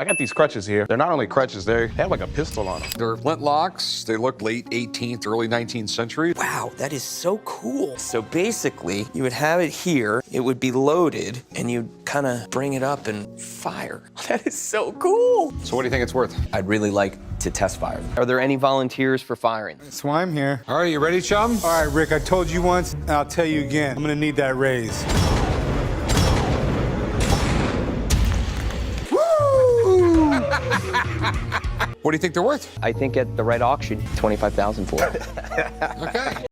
I got these crutches here. They're not only crutches, they have like a pistol on them. They're flintlocks. They look late 18th, early 19th century. Wow, that is so cool. So basically, you would have it here, it would be loaded, and you'd kind of bring it up and fire. That is so cool. So what do you think it's worth? I'd really like to test fire. Are there any volunteers for firing? That's why I'm here. All right, you ready, chum? All right, Rick, I told you once, and I'll tell you again. I'm gonna need that raise. What do you think they're worth? I think at the right auction, $25,000 for it. Okay.